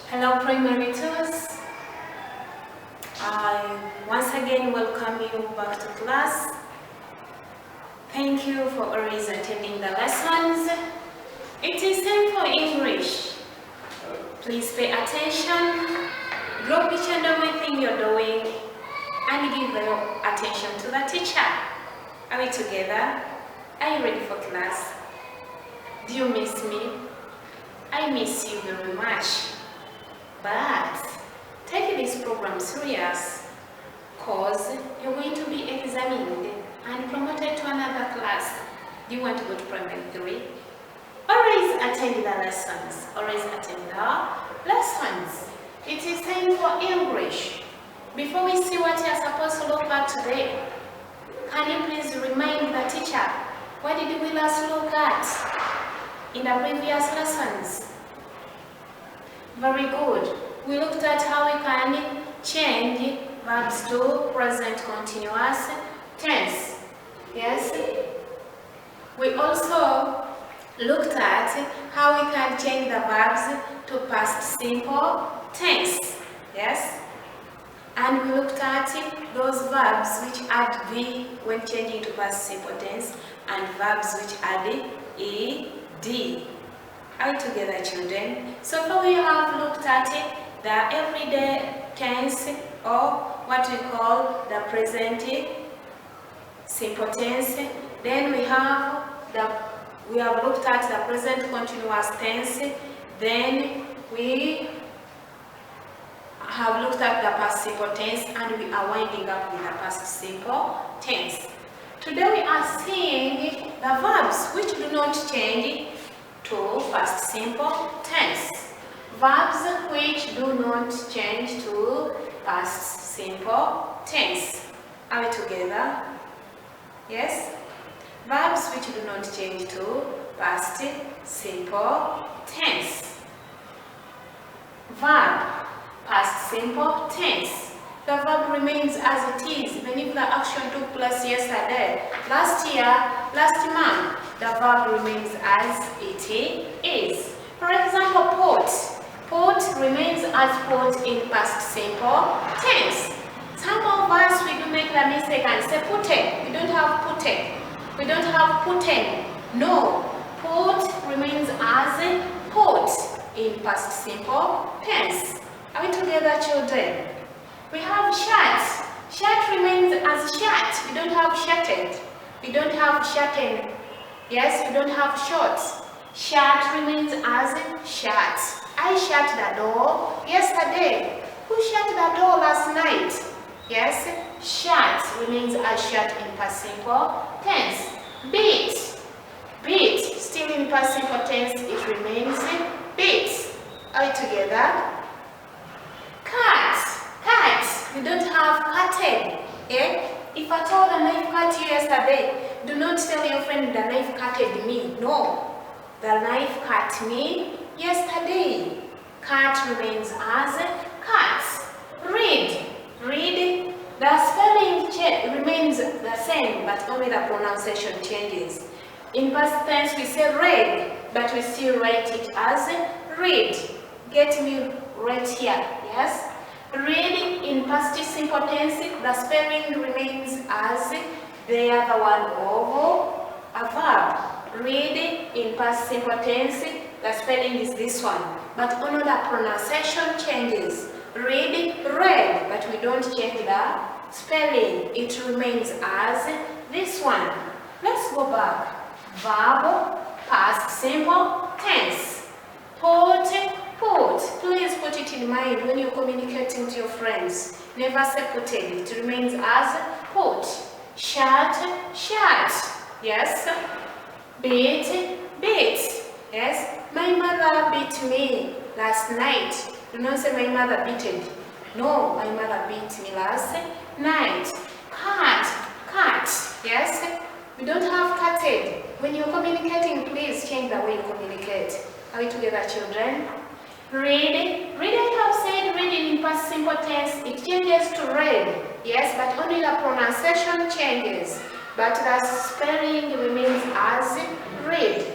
Hello primary twos. I once again welcome you back to class. Thank you for always attending the lessons. It is time for English. Please pay attention, drop each and everything you're doing, and give your attention to the teacher. Are we together? Are you ready for class? Do you miss me? I miss you very much. But take this program serious, cause you're going to be examined and promoted to another class. Do you want to go to primary 3? Always attend the lessons. Always attend the lessons. It is time for English. Before we see what you are supposed to look at today, can you please remind the teacher, what did we last look at in the previous lessons? Very good. We looked at how we can change verbs to present continuous tense. Yes? We also looked at how we can change the verbs to past simple tense. Yes? And we looked at those verbs which add V when changing to past simple tense and verbs which add ED. Are we together, children? So far we have looked at the everyday tense, or what we call the present simple tense. Then we have looked at the present continuous tense. Then we have looked at the past simple tense, and we are winding up with the past simple tense. Today we are seeing the verbs which do not change to past simple tense. Verbs which do not change to past simple tense. Are we together? Yes? Verbs which do not change to past simple tense. Verb, past simple tense. The verb remains as it is even if the action took place yesterday, last year, last month. The verb remains as it is. For example, put. Put remains as put in past simple tense. Some of us, we do make the mistake and say puten. We don't have puten. We don't have puten. No. Put remains as put in past simple tense. Are we together, children? We have shirt. Shirt remains as shirt. We don't have shirted. We don't have shirted. Yes, we don't have shorts. Shirt remains as shirt. I shut the door yesterday. Who shut the door last night? Yes, shirt remains as shirt in past simple tense. Beat. Beat. Still in past simple tense, it remains beat. Are we together? Cut. Cut. We don't have cutted. Eh? If I told the knife cut you yesterday, do not tell your friend the knife cutted me. No. The knife cut me yesterday. Cut remains as cut. Read. Read. The spelling remains the same, but only the pronunciation changes. In past tense we say read, but we still write it as read. Get me right here. Yes? Read in past simple tense, the spelling remains as the other one of a verb. Read in past simple tense, the spelling is this one, but only the pronunciation changes. Read, read, but we don't change the spelling. It remains as this one. Let's go back. Verb, past simple tense. Put, put. Please put it in mind when you're communicating to your friends. Never say putted. It remains as put. Shut, shut. Yes. Beat, beat. Yes. My mother beat me last night. Do not say my mother beated. No, my mother beat me last night. Cut, cut. Yes. We don't have cutted. When you're communicating, please change the way you communicate. Are we together, children? Read. Read, I have said reading in past simple tense, it changes to read. Yes, but only the pronunciation changes. But the spelling remains as read.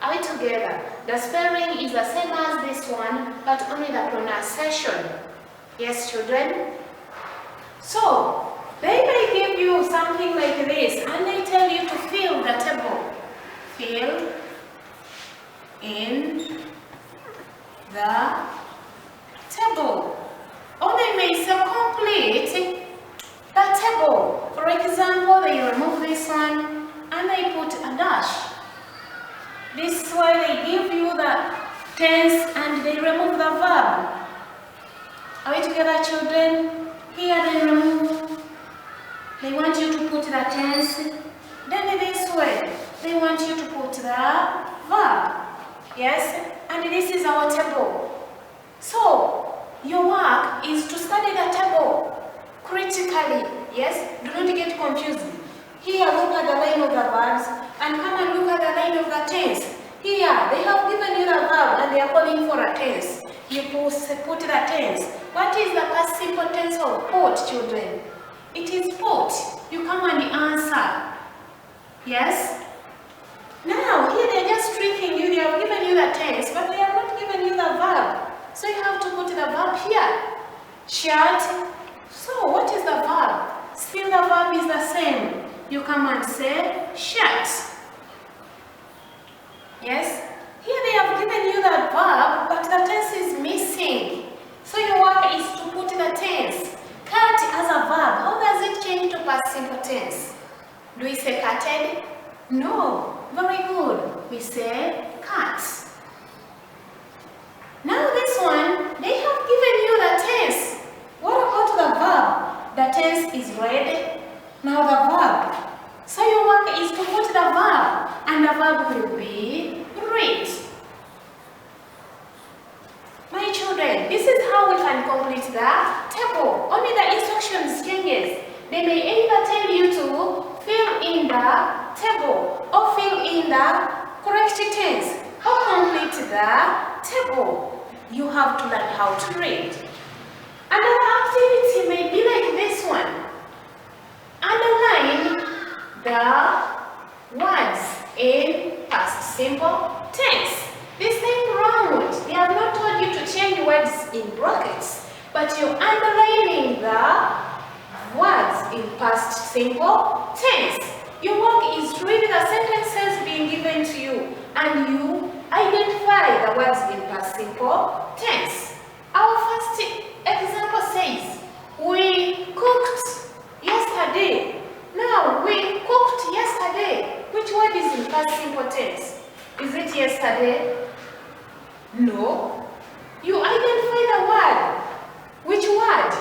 Are we together? The spelling is the same as this one, but only the pronunciation. Yes, children? So, they may give you something like this, and they tell you to fill the table. Fill in the table. Or they may say complete the table. For example, they remove this one and they put a dash. This way they give you the tense and they remove the verb. Are we together, children? Here they remove. They want you to put the tense. Then this way, they want you to put the verb. Yes? And this is our table. So, your work is to study the table critically. Yes? Do not get confused. Here, look at the line of the verbs and come and look at the line of the tense. Here, they have given you the verb and they are calling for a tense. You put the tense. What is the past simple tense of put, children? It is put. You come and answer. Yes? Now, here they are just tricking you. They have given you the tense, but they have not given you the verb. So you have to put the verb here. Shut. So, what is the verb? Still the verb is the same. You come and say, shut. Yes? Here they have given you the verb, but the tense is missing. So your work is to put the tense. Cut as a verb. How does it change to past simple tense? Do we say cutted? No. Very good. We say cut. Now this one, they have given you the tense. What about the verb? The tense is read. Now the verb. So your work is to put the verb, and the verb will be read. My children, this is how we can complete the table. Only the instructions changes. They may either tell you to fill in the table or fill in the correct tense or complete the table. You have to learn how to read. Another activity may be like this one. Underline the words in past simple tense. This time round, they have not told you to change words in brackets, but you're underlining the words in past simple tense. Your work is to read the sentences being given to you and you identify the words in past simple tense. Our first example says, we cooked yesterday. Now, we cooked yesterday. Which word is in past simple tense? Is it yesterday? No. You identify the word. Which word?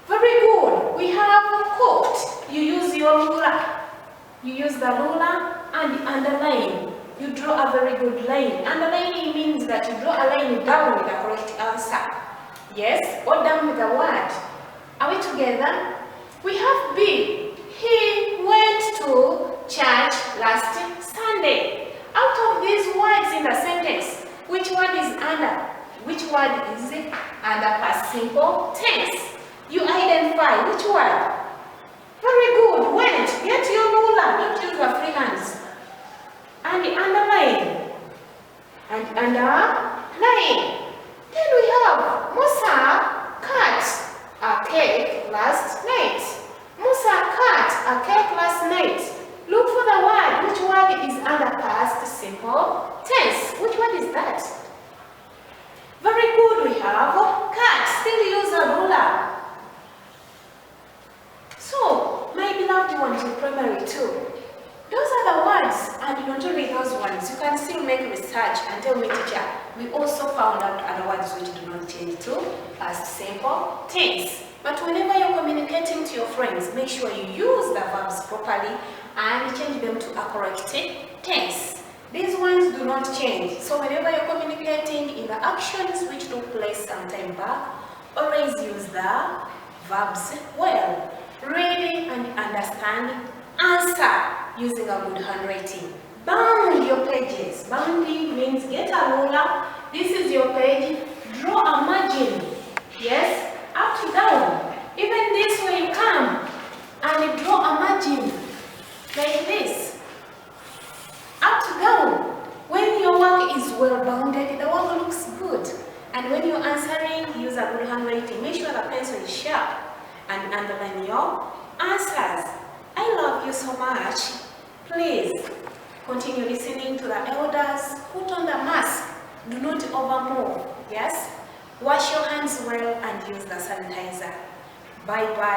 Very good. We have cooked. You use your ruler. You use the ruler and underline. You draw a very good line. Underlining means that you draw a line down with the correct answer. Yes? Or down with the word. Are we together? We have B. He went to church last Sunday. Out of these words in the sentence, which word is under? Which word is under past simple tense? You identify which word. Very good. Went. Get your ruler. Don't use the free hands. And underline. And underline. Then we have Musa cut a cake last night. Musa cut a cake last night. Look for the word. Which word is under past simple tense? Which word is that? Very good. We have cut. Still use a ruler. So, my beloved ones in primary 2, those are the words, and not only those ones, you can still make research and tell me, teacher, we also found out other words which do not change to past simple tense. But whenever you're communicating to your friends, make sure you use the verbs properly and change them to a correct tense. These ones do not change. So whenever you're communicating in the actions which took place some time back, always use the verbs well. Read and understand. Answer using a good handwriting. Bound your pages. Bounding means get a ruler. This is your page. Draw a margin. Yes? Up to down. Even this way you come and draw a margin like this. Up to down. When your work is And when you're answering, use a good handwriting. Make sure the pencil is sharp and underline your answers. I love you so much. Please continue listening to the elders. Put on the mask. Do not overmove. Yes? Wash your hands well and use the sanitizer. Bye-bye.